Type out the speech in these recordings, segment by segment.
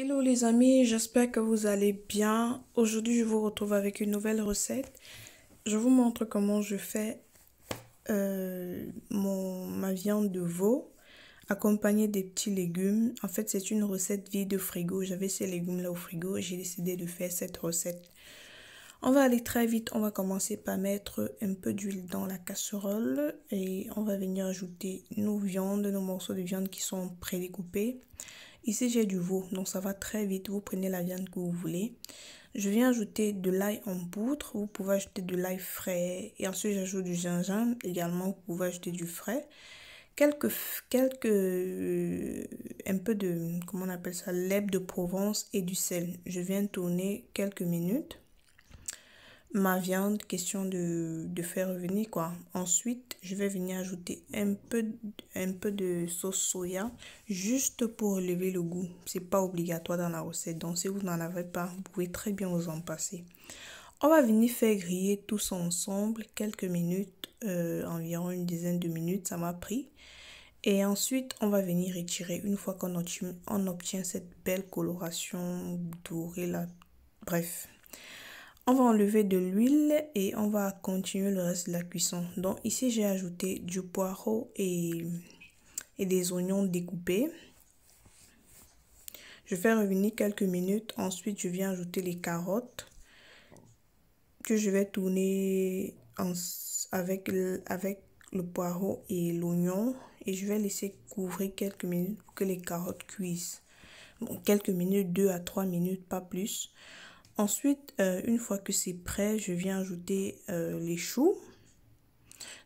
Hello les amis, j'espère que vous allez bien. Aujourd'hui, je vous retrouve avec une nouvelle recette. Je vous montre comment je fais ma viande de veau accompagnée des petits légumes. En fait, c'est une recette vide de frigo. J'avais ces légumes là au frigo et j'ai décidé de faire cette recette. On va aller très vite. On va commencer par mettre un peu d'huile dans la casserole et on va venir ajouter nos viandes, nos morceaux de viande qui sont prédécoupés. Ici, j'ai du veau, donc ça va très vite. Vous prenez la viande que vous voulez. Je viens ajouter de l'ail en poudre. Vous pouvez ajouter de l'ail frais. Et ensuite, j'ajoute du gingembre. Également, vous pouvez ajouter du frais. Un peu de, comment on appelle ça, lait de Provence et du sel. Je viens tourner quelques minutes ma viande, question de faire revenir quoi. Ensuite, je vais venir ajouter un peu de sauce soya juste pour relever le goût. C'est pas obligatoire dans la recette, donc si vous n'en avez pas, vous pouvez très bien vous en passer. On va venir faire griller tout ça ensemble quelques minutes, environ une dizaine de minutes, ça m'a pris. Et ensuite, on va venir retirer une fois qu'on obtient cette belle coloration dorée là. Bref. On va enlever de l'huile et on va continuer le reste de la cuisson. Donc ici, j'ai ajouté du poireau et des oignons découpés. Je fais revenir quelques minutes. Ensuite, je viens ajouter les carottes que je vais tourner avec le poireau et l'oignon. Et je vais laisser couvrir quelques minutes pour que les carottes cuisent. Bon, quelques minutes, 2 à 3 minutes, pas plus. Ensuite, une fois que c'est prêt, je viens ajouter les choux.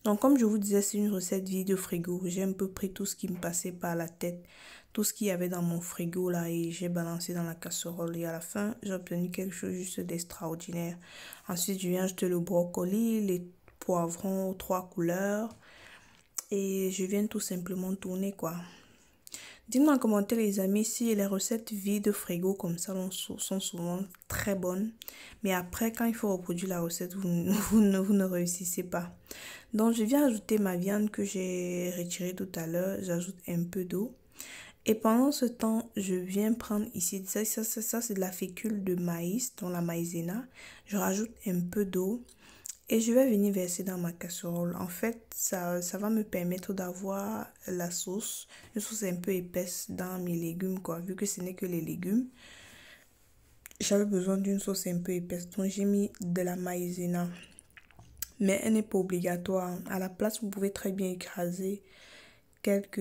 Donc, comme je vous disais, c'est une recette vide de frigo. J'ai un peu pris tout ce qui me passait par la tête, tout ce qu'il y avait dans mon frigo là et j'ai balancé dans la casserole. Et à la fin, j'ai obtenu quelque chose juste d'extraordinaire. Ensuite, je viens ajouter le brocoli, les poivrons, 3 couleurs. Et je viens tout simplement tourner quoi. Dites-moi en commentaire les amis si les recettes vides de frigo comme ça sont souvent très bonnes. Mais après quand il faut reproduire la recette, vous ne réussissez pas. Donc je viens ajouter ma viande que j'ai retirée tout à l'heure. J'ajoute un peu d'eau. Et pendant ce temps, je viens prendre ici, ça c'est de la fécule de maïs, dans la maïzena. Je rajoute un peu d'eau. Et je vais venir verser dans ma casserole. En fait, ça va me permettre d'avoir la sauce. Une sauce un peu épaisse dans mes légumes, quoi. Vu que ce n'est que les légumes. J'avais besoin d'une sauce un peu épaisse. Donc, j'ai mis de la maïzena. Mais elle n'est pas obligatoire. À la place, vous pouvez très bien écraser quelques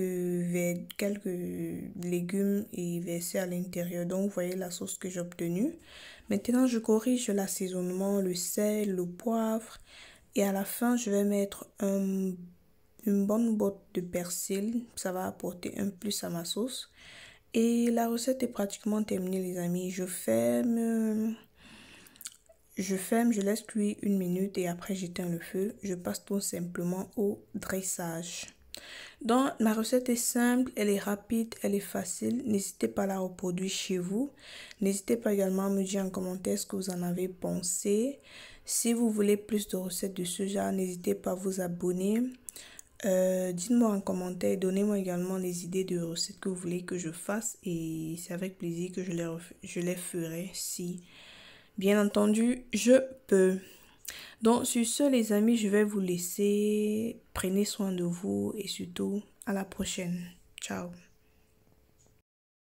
légumes et verser à l'intérieur. Donc, vous voyez la sauce que j'ai obtenue. Maintenant, je corrige l'assaisonnement, le sel, le poivre. Et à la fin, je vais mettre une bonne botte de persil. Ça va apporter un plus à ma sauce. Et la recette est pratiquement terminée, les amis. Je ferme, je laisse cuire une minute et après j'éteins le feu. Je passe tout simplement au dressage. Donc, ma recette est simple, elle est rapide, elle est facile. N'hésitez pas à la reproduire chez vous. N'hésitez pas également à me dire en commentaire ce que vous en avez pensé. Si vous voulez plus de recettes de ce genre, n'hésitez pas à vous abonner. Dites-moi en commentaire, donnez-moi également les idées de recettes que vous voulez que je fasse. Et c'est avec plaisir que je les ferai si, bien entendu, je peux. Donc, sur ce, les amis, je vais vous laisser. Prenez soin de vous et surtout, à la prochaine. Ciao.